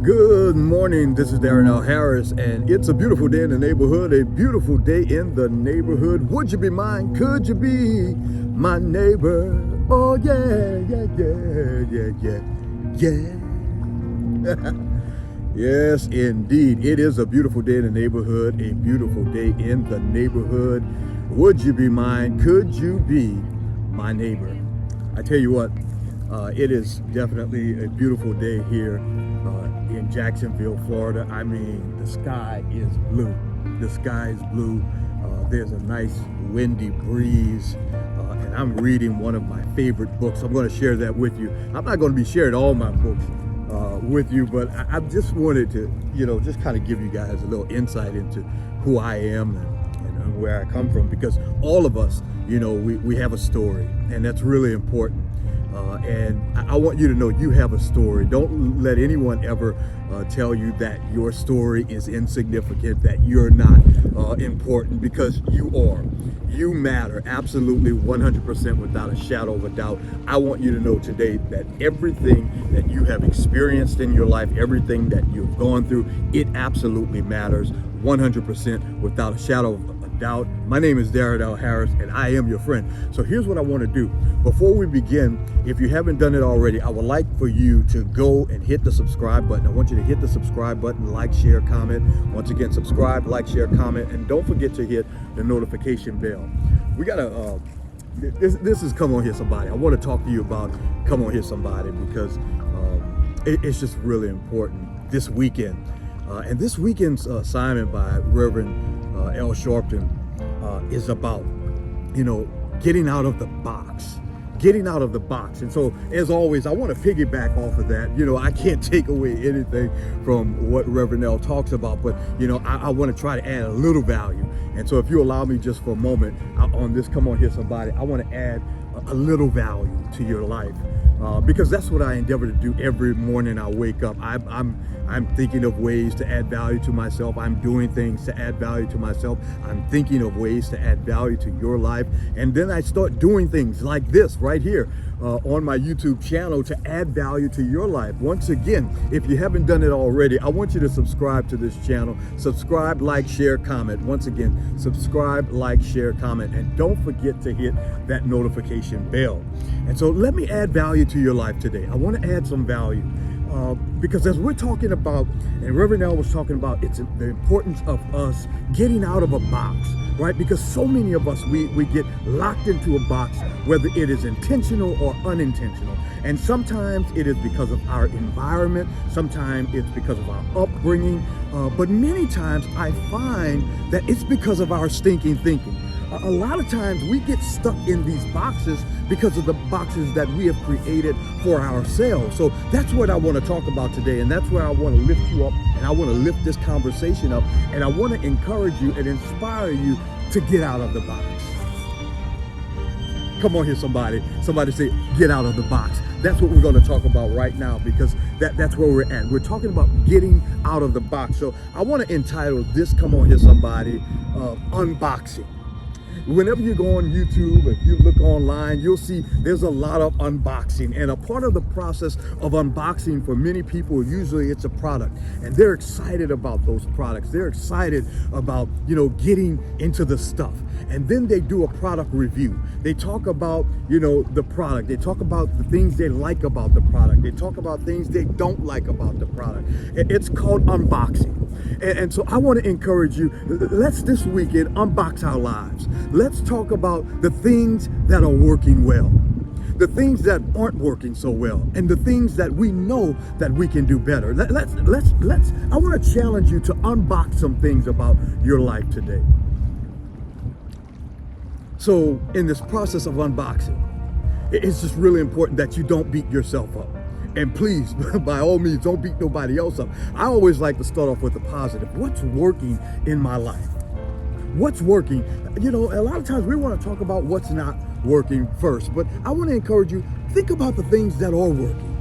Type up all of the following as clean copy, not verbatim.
Good morning, this is Darrin L. Harris, and it's a beautiful day in the neighborhood, a beautiful day in the neighborhood. Would you be mine? Could you be my neighbor? Oh yeah, yeah. Yes, indeed. It is a beautiful day in the neighborhood, a beautiful day in the neighborhood. Would you be mine? Could you be my neighbor? I tell you what, it is definitely a beautiful day here in Jacksonville, Florida. I mean, the sky is blue. The sky is blue. There's a nice windy breeze, and I'm reading one of my favorite books. I'm going to share that with you. I'm not going to be sharing all my books with you, but I just wanted to, just kind of give you guys a little insight into who I am and where I come from, because all of us, we have a story, and that's really important. And I want you to know you have a story. Don't let anyone ever tell you that your story is insignificant, that you're not important, because you are. You matter, absolutely 100% without a shadow of a doubt. I want you to know today that everything that you have experienced in your life, everything that you've gone through, it absolutely matters 100% without a shadow of doubt. My name is Darrin L. Harris, and I am your friend. So here's what I want to do. Before we begin, if you haven't done it already, I would like for you to go and hit the subscribe button. I want you to hit the subscribe button, like, share, comment. Once again, subscribe, like, share, comment, and don't forget to hit the notification bell. We gotta, this is Come On Here Somebody. I want to talk to you about Come On Here Somebody, because it's just really important this weekend. And this weekend's assignment by Reverend L. Sharpton is about, getting out of the box. Getting out of the box. And so, as always, I want to piggyback off of that. I can't take away anything from what Reverend L talks about, but, I want to try to add a little value. And so if you allow me just for a moment on this Come On Here Somebody, I want to add a little value to your life. Because that's what I endeavor to do every morning I wake up. I'm thinking of ways to add value to myself. I'm doing things to add value to myself. I'm thinking of ways to add value to your life. And then I start doing things like this right here on my YouTube channel to add value to your life. Once again, if you haven't done it already, I want you to subscribe to this channel. Subscribe, like, share, comment. Once again, subscribe, like, share, comment. And don't forget to hit that notification bell. And so let me add value to your life today. I want to add some value. Because as we're talking about, and Reverend L was talking about, it's the importance of us getting out of a box, right? Because so many of us, we get locked into a box, whether it is intentional or unintentional. And sometimes it is because of our environment, sometimes it's because of our upbringing, but many times I find that it's because of our stinking thinking. A lot of times we get stuck in these boxes because of the boxes that we have created for ourselves. So that's what I want to talk about today, and that's where I want to lift you up, and I want to lift this conversation up, and I want to encourage you and inspire you to get out of the box. Come on here, somebody. Somebody say, get out of the box. That's what we're going to talk about right now, because that's where we're at. We're talking about getting out of the box. So I want to entitle this Come On Here Somebody, Unboxing. Whenever you go on YouTube, if you look online, you'll see there's a lot of unboxing. And a part of the process of unboxing for many people, usually it's a product. And they're excited about those products. They're excited about, getting into the stuff. And then they do a product review. They talk about, the product. They talk about the things they like about the product. They talk about things they don't like about the product. It's called unboxing. And so I want to encourage you, let's this weekend unbox our lives. Let's talk about the things that are working well, the things that aren't working so well, and the things that we know that we can do better. I want to challenge you to unbox some things about your life today. So in this process of unboxing, it's just really important that you don't beat yourself up. And please, by all means, don't beat nobody else up. I always like to start off with the positive. What's working in my life? What's working? A lot of times we want to talk about what's not working first, but I want to encourage you, think about the things that are working.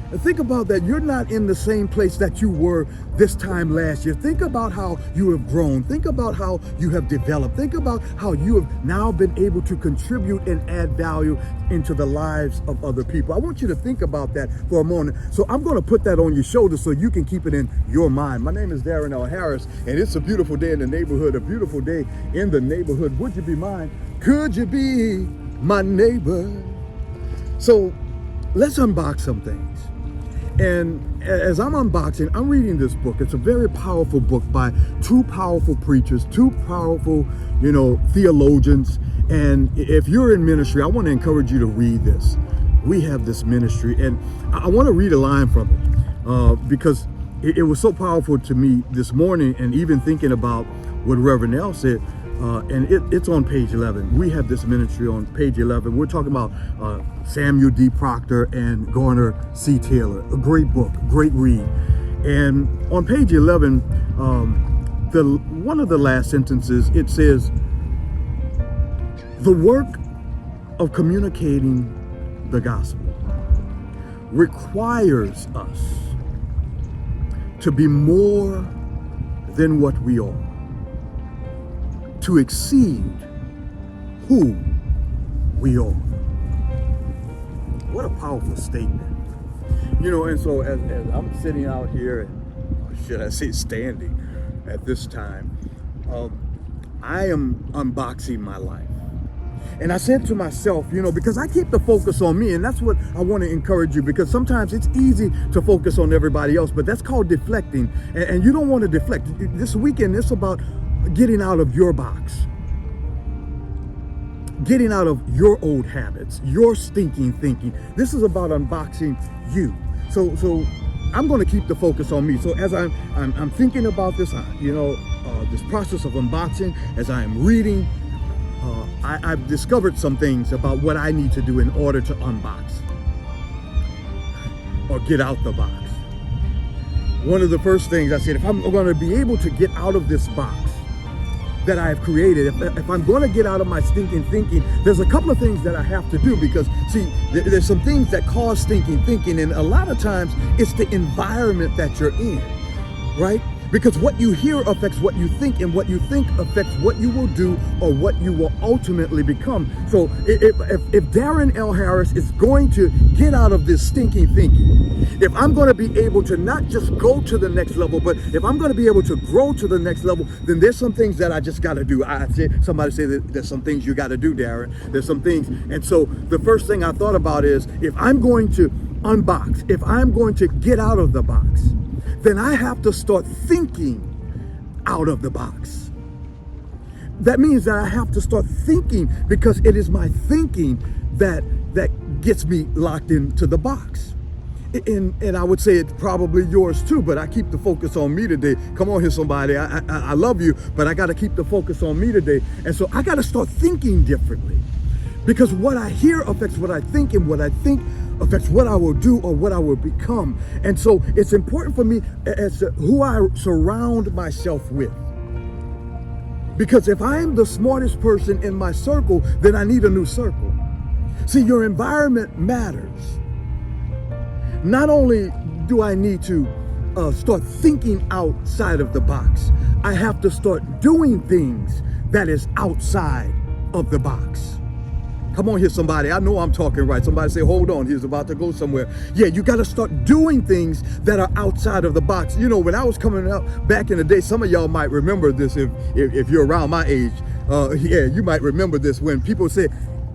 And think about that. You're not in the same place that you were this time last year. Think about how you have grown. Think about how you have developed. Think about how you have now been able to contribute and add value into the lives of other people. I want you to think about that for a moment. So I'm going to put that on your shoulders so you can keep it in your mind. My name is Darrin L. Harris, and it's a beautiful day in the neighborhood, a beautiful day in the neighborhood. Would you be mine? Could you be my neighbor? So let's unbox some things. And as I'm unboxing, I'm reading this book. It's a very powerful book by two powerful preachers, two powerful, theologians. And if you're in ministry, I want to encourage you to read this. We have this ministry, and I want to read a line from it because it was so powerful to me this morning, and even thinking about what Reverend L said. And it's on page 11. We have this ministry on page 11. We're talking about Samuel D. Proctor and Garner C. Taylor. A great book, great read. And on page 11, one of the last sentences, it says, the work of communicating the gospel requires us to be more than what we are, to exceed who we are. What a powerful statement. And so as I'm sitting out here, and should I say standing at this time, I am unboxing my life. And I said to myself, because I keep the focus on me, and that's what I want to encourage you, because sometimes it's easy to focus on everybody else, but that's called deflecting, and you don't want to deflect. This weekend, it's about getting out of your box, getting out of your old habits, your stinking thinking. This is about unboxing you. So I'm going to keep the focus on me. So as I'm thinking about this, this process of unboxing, as I am reading, I've discovered some things about what I need to do in order to unbox or get out the box. One of the first things I said, if I'm going to be able to get out of this box that I have created, if I'm going to get out of my stinking thinking, there's a couple of things that I have to do, because see, there's some things that cause stinking thinking, and a lot of times it's the environment that you're in, right? Because what you hear affects what you think, and what you think affects what you will do or what you will ultimately become. So if Darrin L. Harris is going to get out of this stinking thinking, if I'm going to be able to not just go to the next level, but if I'm going to be able to grow to the next level, then there's some things that I just got to do. Somebody said that there's some things you got to do, Darrin. There's some things. And so the first thing I thought about is, if I'm going to unbox, if I'm going to get out of the box, then I have to start thinking out of the box. That means that I have to start thinking, because it is my thinking that gets me locked into the box. And I would say it's probably yours too, but I keep the focus on me today. Come on here, somebody. I love you, but I got to keep the focus on me today. And so I got to start thinking differently, because what I hear affects what I think, and what I think affects what I will do or what I will become. And so it's important for me as to who I surround myself with. Because if I am the smartest person in my circle, then I need a new circle. See, your environment matters. Not only do I need to start thinking outside of the box, I have to start doing things that is outside of the box. Come on here, somebody. I know I'm talking right. Somebody say, hold on, he's about to go somewhere. Yeah, you got to start doing things that are outside of the box. When I was coming up back in the day, some of y'all might remember this if you're around my age. You might remember this when people say,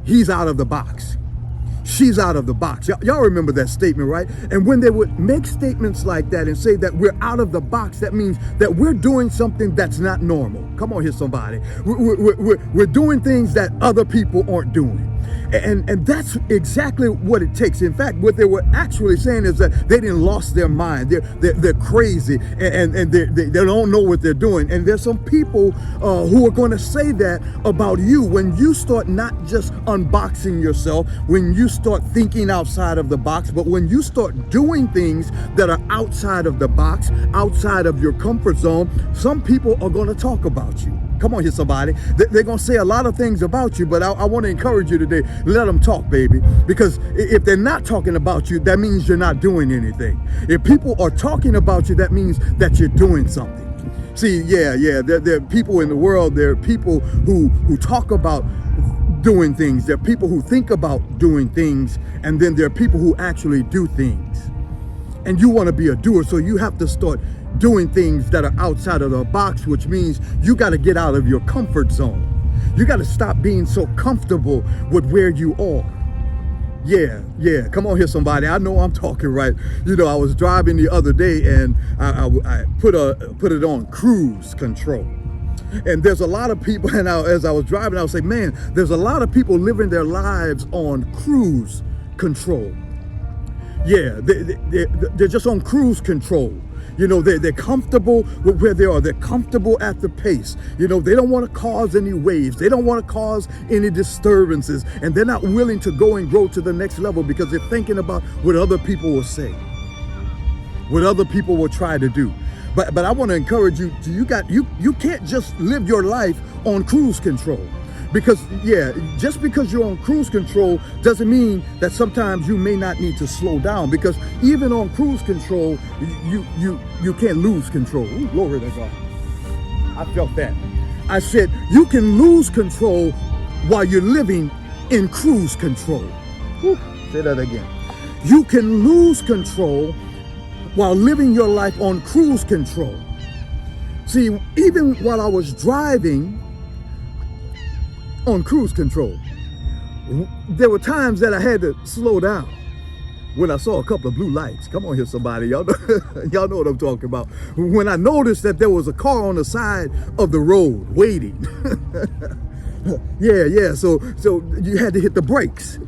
he's out of the box. She's out of the box. Y'all remember that statement, right? And when they would make statements like that and say that we're out of the box, that means that we're doing something that's not normal. Come on here, somebody. We're doing things that other people aren't doing. And that's exactly what it takes. In fact, what they were actually saying is that they didn't lost their mind. They're crazy, and they don't know what they're doing. And there's some people who are going to say that about you when you start not just unboxing yourself, when you start thinking outside of the box, but when you start doing things that are outside of the box, outside of your comfort zone. Some people are going to talk about you. Come on here, somebody. They're going to say a lot of things about you, but I want to encourage you today. Let them talk, baby. Because if they're not talking about you, that means you're not doing anything. If people are talking about you, that means that you're doing something. See, there are people in the world, there are people who talk about doing things. There are people who think about doing things, and then there are people who actually do things. And you want to be a doer, so you have to start doing things that are outside of the box, which means you got to get out of your comfort zone. You got to stop being so comfortable with where you are. Yeah. Come on here, somebody. I know I'm talking right. You know, I was driving the other day and I put it on cruise control. And there's a lot of people, and as I was driving, I was saying, man, there's a lot of people living their lives on cruise control. Yeah, they're just on cruise control. You know, they're comfortable with where they are. They're comfortable at the pace. You know, they don't want to cause any waves. They don't want to cause any disturbances. And they're not willing to go and grow to the next level because they're thinking about what other people will say, what other people will try to do. But I want to encourage you, you can't just live your life on cruise control. Because, just because you're on cruise control doesn't mean that sometimes you may not need to slow down. Because even on cruise control, you can't lose control. Ooh, glory to God. I felt that. I said, you can lose control while you're living in cruise control. Ooh, say that again. You can lose control while living your life on cruise control. See, even while I was driving on cruise control, there were times that I had to slow down when I saw a couple of blue lights. Come on here, somebody. Y'all know what I'm talking about. When I noticed that there was a car on the side of the road waiting. So you had to hit the brakes.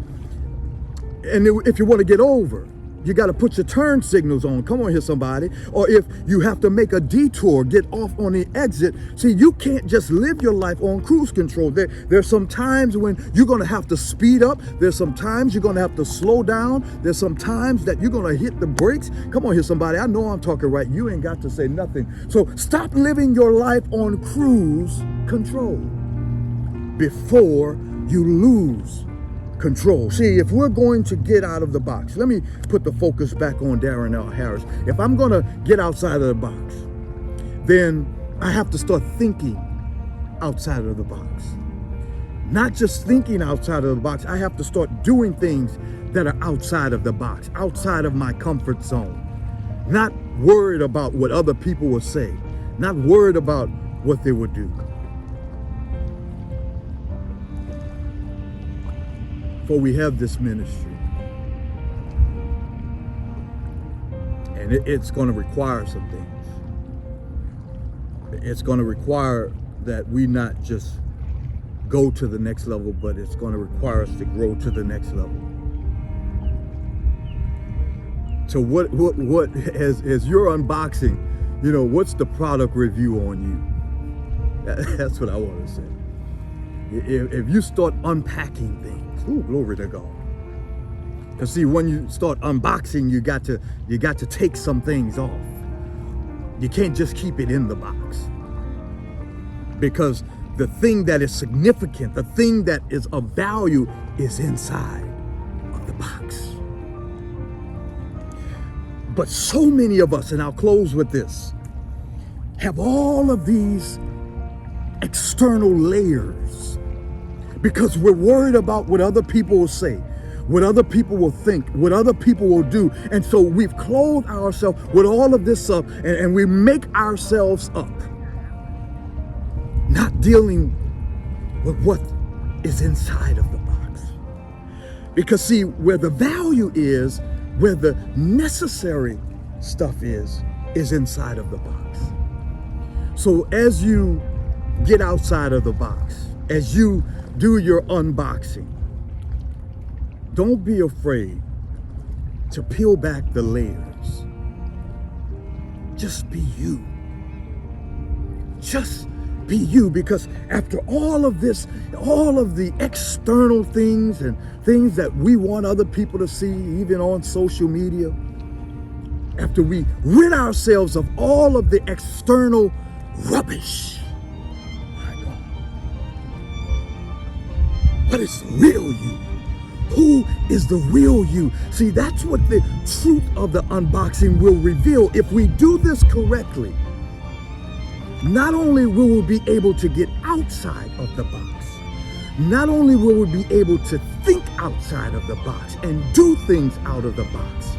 And if you want to get over, you got to put your turn signals on. Come on here, somebody. Or if you have to make a detour, get off on the exit. See, you can't just live your life on cruise control. There's some times when you're going to have to speed up. There's some times you're going to have to slow down. There's some times that you're going to hit the brakes. Come on here, somebody. I know I'm talking right. You ain't got to say nothing. So stop living your life on cruise control before you lose control. See, if we're going to get out of the box, let me put the focus back on Darrin L. Harris. If I'm going to get outside of the box, then I have to start thinking outside of the box. Not just thinking outside of the box, I have to start doing things that are outside of the box, outside of my comfort zone. Not worried about what other people will say, not worried about what they would do. For we have this ministry, and it's going to require some things. It's going to require that we not just go to the next level, but it's going to require us to grow to the next level. So what as you're unboxing, you know, what's the product review on you? That's what I want to say. If you start unpacking things, ooh, glory to God. Because see, when you start unboxing, you got to take some things off. You can't just keep it in the box. Because the thing that is significant, the thing that is of value is inside of the box. But so many of us, and I'll close with this, have all of these external layers because we're worried about what other people will say, what other people will think, what other people will do. And so we've clothed ourselves with all of this up, and we make ourselves up, not dealing with what is inside of the box. Because see, where the value is, where the necessary stuff is inside of the box. So as you get outside of the box, as you do your unboxing, don't be afraid to peel back the layers. Just be you. Just be you, because after all of this, all of the external things and things that we want other people to see, even on social media, after we rid ourselves of all of the external rubbish, my God, but it's real you. Who is the real you? See, that's what the truth of the unboxing will reveal. If we do this correctly, not only will we be able to get outside of the box, not only will we be able to think outside of the box and do things out of the box,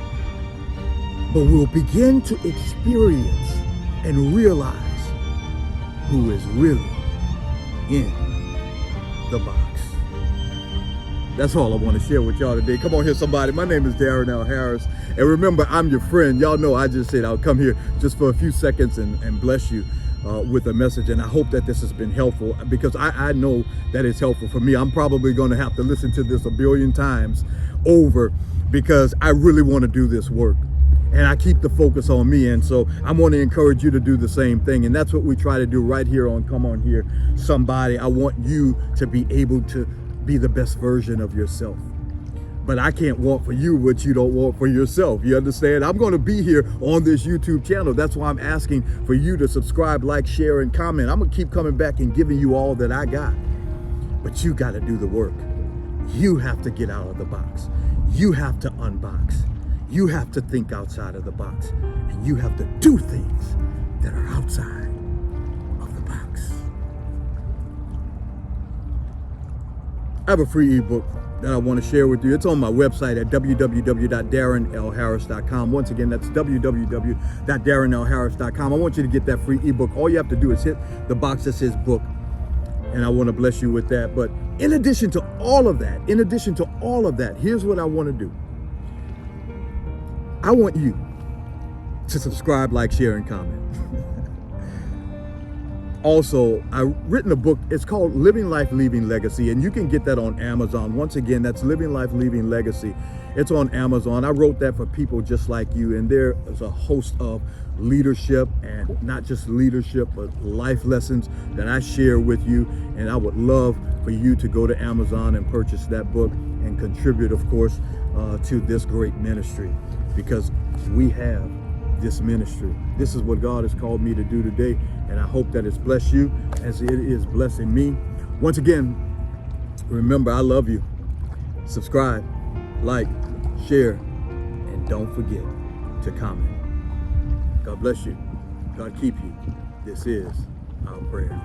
but we'll begin to experience and realize who is really in the box. That's all I want to share with y'all today. Come on here, somebody. My name is Darrin L. Harris. And remember, I'm your friend. Y'all know I just said I'll come here just for a few seconds and bless you with a message. And I hope that this has been helpful, because I know that it's helpful for me. I'm probably going to have to listen to this a billion times over, because I really want to do this work. And I keep the focus on me. And so I want to encourage you to do the same thing. And that's what we try to do right here on Come On Here, Somebody. I want you to be able to be the best version of yourself. But I can't want for you what you don't want for yourself. You understand? I'm going to be here on this YouTube channel. That's why I'm asking for you to subscribe, like, share, and comment. I'm going to keep coming back and giving you all that I got. But you got to do the work. You have to get out of the box. You have to unbox. You have to think outside of the box. And you have to do things that are outside of the box. I have a free ebook that I want to share with you. It's on my website at www.darrinlharris.com. Once again, that's www.darrinlharris.com. I want you to get that free ebook. All you have to do is hit the box that says book, and I want to bless you with that. But in addition to all of that, here's what I want to do. I want you to subscribe, like, share, and comment. Also, I've written a book. It's called Living Life, Leaving Legacy, and you can get that on Amazon. Once again, that's Living Life, Leaving Legacy. It's on Amazon. I wrote that for people just like you, and there is a host of leadership, and not just leadership, but life lessons that I share with you. And I would love for you to go to Amazon and purchase that book and contribute, of course, to this great ministry, because we have this ministry. This is what God has called me to do today, and I hope that it's blessed you as it is blessing me. Once again, remember, I love you. Subscribe, like, share, and don't forget to comment. God bless you. God keep you. This is our prayer.